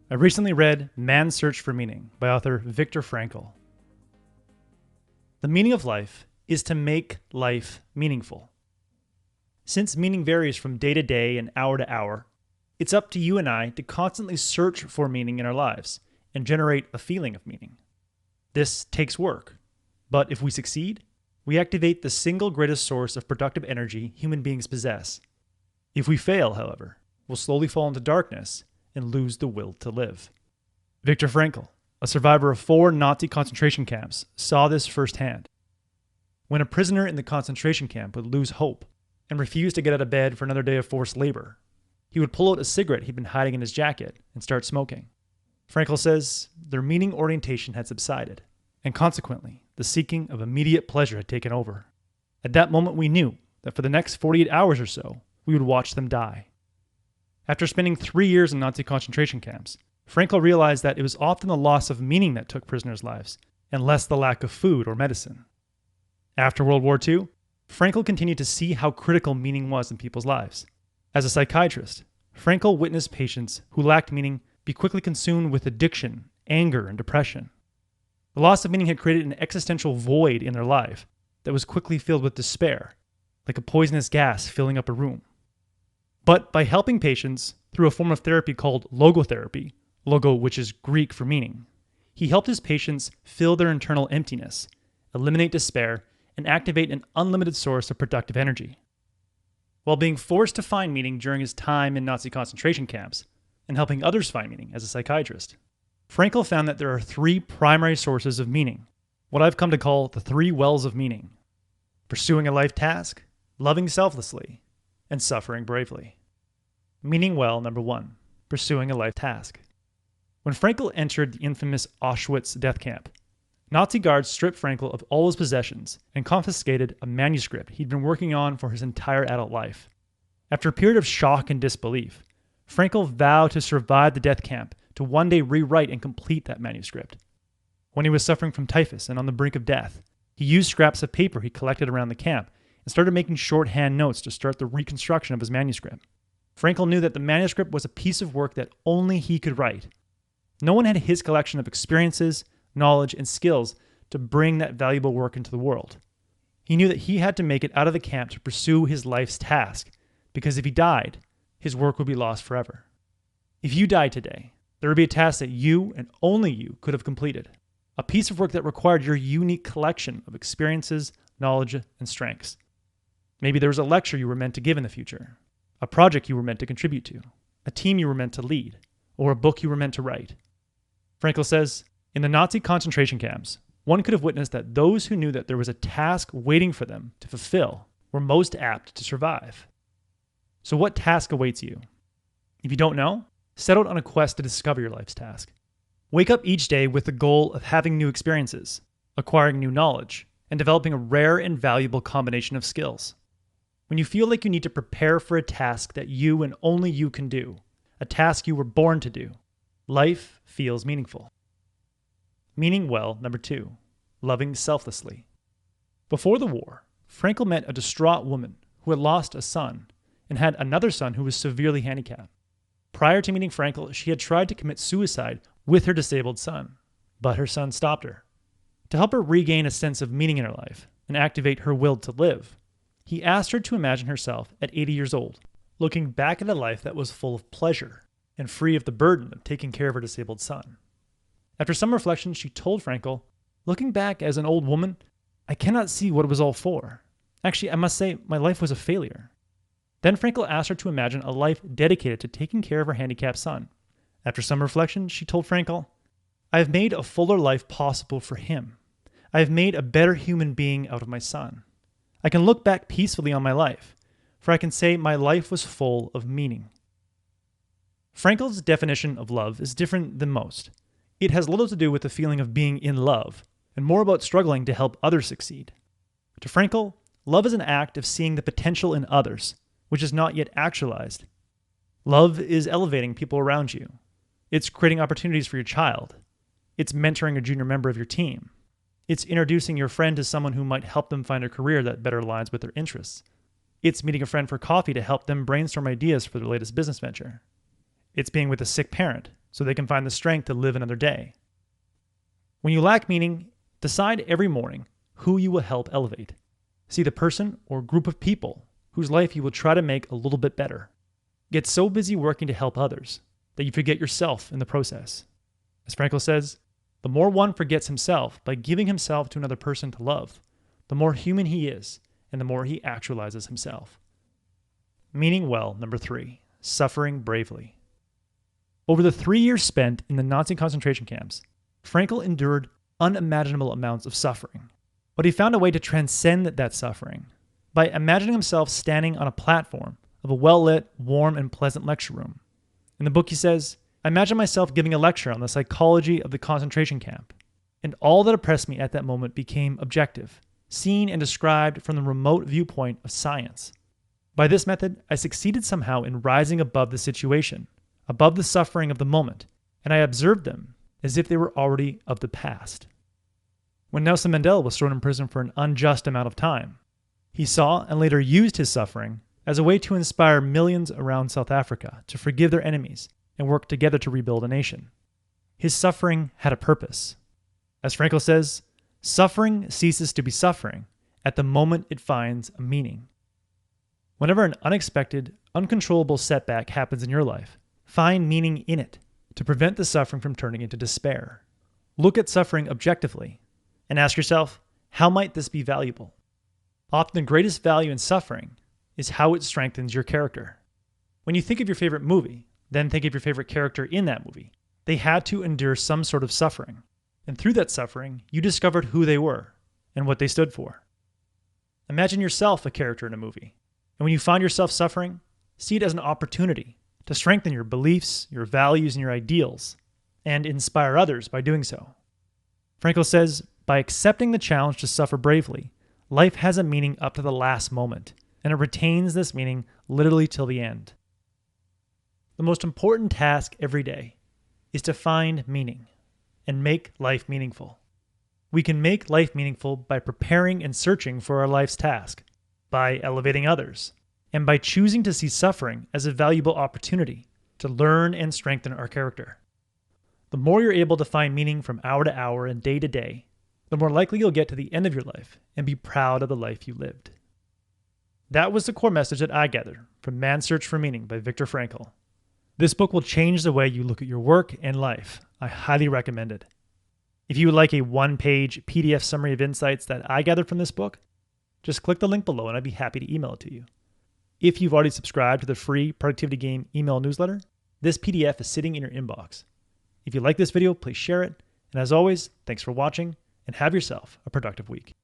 I recently read Man's Search for Meaning by author Viktor Frankl. The meaning of life is to make life meaningful. Since meaning varies from day to day and hour to hour, it's up to you and I to constantly search for meaning in our lives and generate a feeling of meaning. This takes work, but if we succeed, we activate the single greatest source of productive energy human beings possess. If we fail, however, we'll slowly fall into darkness and lose the will to live. Viktor Frankl, a survivor of 4 Nazi concentration camps, saw this firsthand. When a prisoner in the concentration camp would lose hope and refuse to get out of bed for another day of forced labor, he would pull out a cigarette he'd been hiding in his jacket and start smoking. Frankl says their meaning orientation had subsided, and consequently, the seeking of immediate pleasure had taken over. At that moment, we knew that for the next 48 hours or so, we would watch them die. After spending 3 years in Nazi concentration camps, Frankl realized that it was often the loss of meaning that took prisoners' lives, and less the lack of food or medicine. After World War II, Frankl continued to see how critical meaning was in people's lives. As a psychiatrist, Frankl witnessed patients who lacked meaning be quickly consumed with addiction, anger, and depression. The loss of meaning had created an existential void in their life that was quickly filled with despair, like a poisonous gas filling up a room. But by helping patients through a form of therapy called logotherapy, logo which is Greek for meaning, he helped his patients fill their internal emptiness, eliminate despair, and activate an unlimited source of productive energy. While being forced to find meaning during his time in Nazi concentration camps and helping others find meaning as a psychiatrist, Frankl found that there are 3 primary sources of meaning, what I've come to call the 3 wells of meaning: pursuing a life task, loving selflessly, and suffering bravely. Meaning well number 1, pursuing a life task. When Frankl entered the infamous Auschwitz death camp, Nazi guards stripped Frankl of all his possessions and confiscated a manuscript he'd been working on for his entire adult life. After a period of shock and disbelief, Frankl vowed to survive the death camp to one day rewrite and complete that manuscript. When he was suffering from typhus and on the brink of death, he used scraps of paper he collected around the camp and started making shorthand notes to start the reconstruction of his manuscript. Frankl knew that the manuscript was a piece of work that only he could write. No one had his collection of experiences, knowledge, and skills to bring that valuable work into the world. He knew that he had to make it out of the camp to pursue his life's task, because if he died, his work would be lost forever. If you died today, there would be a task that you and only you could have completed, a piece of work that required your unique collection of experiences, knowledge, and strengths. Maybe there was a lecture you were meant to give in the future, a project you were meant to contribute to, a team you were meant to lead, or a book you were meant to write. Frankl says, in the Nazi concentration camps, one could have witnessed that those who knew that there was a task waiting for them to fulfill were most apt to survive. So what task awaits you? If you don't know, set out on a quest to discover your life's task. Wake up each day with the goal of having new experiences, acquiring new knowledge, and developing a rare and valuable combination of skills. When you feel like you need to prepare for a task that you and only you can do, a task you were born to do, life feels meaningful. Meaning well number 2, loving selflessly. Before the war, Frankl met a distraught woman who had lost a son and had another son who was severely handicapped. Prior to meeting Frankl, she had tried to commit suicide with her disabled son, but her son stopped her. To help her regain a sense of meaning in her life and activate her will to live, he asked her to imagine herself at 80 years old, looking back at a life that was full of pleasure and free of the burden of taking care of her disabled son. After some reflection, she told Frankl, "Looking back as an old woman, I cannot see what it was all for. Actually, I must say my life was a failure." Then Frankl asked her to imagine a life dedicated to taking care of her handicapped son. After some reflection, she told Frankl, "I have made a fuller life possible for him. I have made a better human being out of my son. I can look back peacefully on my life, for I can say my life was full of meaning." Frankl's definition of love is different than most. It has little to do with the feeling of being in love, and more about struggling to help others succeed. To Frankl, love is an act of seeing the potential in others, which is not yet actualized. Love is elevating people around you. It's creating opportunities for your child. It's mentoring a junior member of your team. It's introducing your friend to someone who might help them find a career that better aligns with their interests. It's meeting a friend for coffee to help them brainstorm ideas for their latest business venture. It's being with a sick parent so they can find the strength to live another day. When you lack meaning, decide every morning who you will help elevate. See the person or group of people whose life you will try to make a little bit better. Get so busy working to help others that you forget yourself in the process. As Frankl says, the more one forgets himself by giving himself to another person to love, the more human he is and the more he actualizes himself. Meaning well, number 3, suffering bravely. Over the 3 years spent in the Nazi concentration camps, Frankl endured unimaginable amounts of suffering, but he found a way to transcend that suffering by imagining himself standing on a platform of a well-lit, warm, and pleasant lecture room. In the book he says, I imagine myself giving a lecture on the psychology of the concentration camp, and all that oppressed me at that moment became objective, seen and described from the remote viewpoint of science. By this method, I succeeded somehow in rising above the situation, above the suffering of the moment, and I observed them as if they were already of the past. When Nelson Mandela was thrown in prison for an unjust amount of time, he saw and later used his suffering as a way to inspire millions around South Africa to forgive their enemies and work together to rebuild a nation. His suffering had a purpose. As Frankl says, suffering ceases to be suffering at the moment it finds a meaning. Whenever an unexpected, uncontrollable setback happens in your life, find meaning in it to prevent the suffering from turning into despair. Look at suffering objectively and ask yourself, how might this be valuable? Often the greatest value in suffering is how it strengthens your character. When you think of your favorite movie, then think of your favorite character in that movie. They had to endure some sort of suffering, and through that suffering, you discovered who they were and what they stood for. Imagine yourself a character in a movie, and when you find yourself suffering, see it as an opportunity to strengthen your beliefs, your values, and your ideals, and inspire others by doing so. Frankl says, by accepting the challenge to suffer bravely, life has a meaning up to the last moment, and it retains this meaning literally till the end. The most important task every day is to find meaning and make life meaningful. We can make life meaningful by preparing and searching for our life's task, by elevating others, and by choosing to see suffering as a valuable opportunity to learn and strengthen our character. The more you're able to find meaning from hour to hour and day to day, the more likely you'll get to the end of your life and be proud of the life you lived. That was the core message that I gathered from Man's Search for Meaning by Viktor Frankl. This book will change the way you look at your work and life. I highly recommend it. If you would like a one-page PDF summary of insights that I gathered from this book, just click the link below and I'd be happy to email it to you. If you've already subscribed to the free Productivity Game email newsletter, this PDF is sitting in your inbox. If you like this video, please share it. And as always, thanks for watching and have yourself a productive week.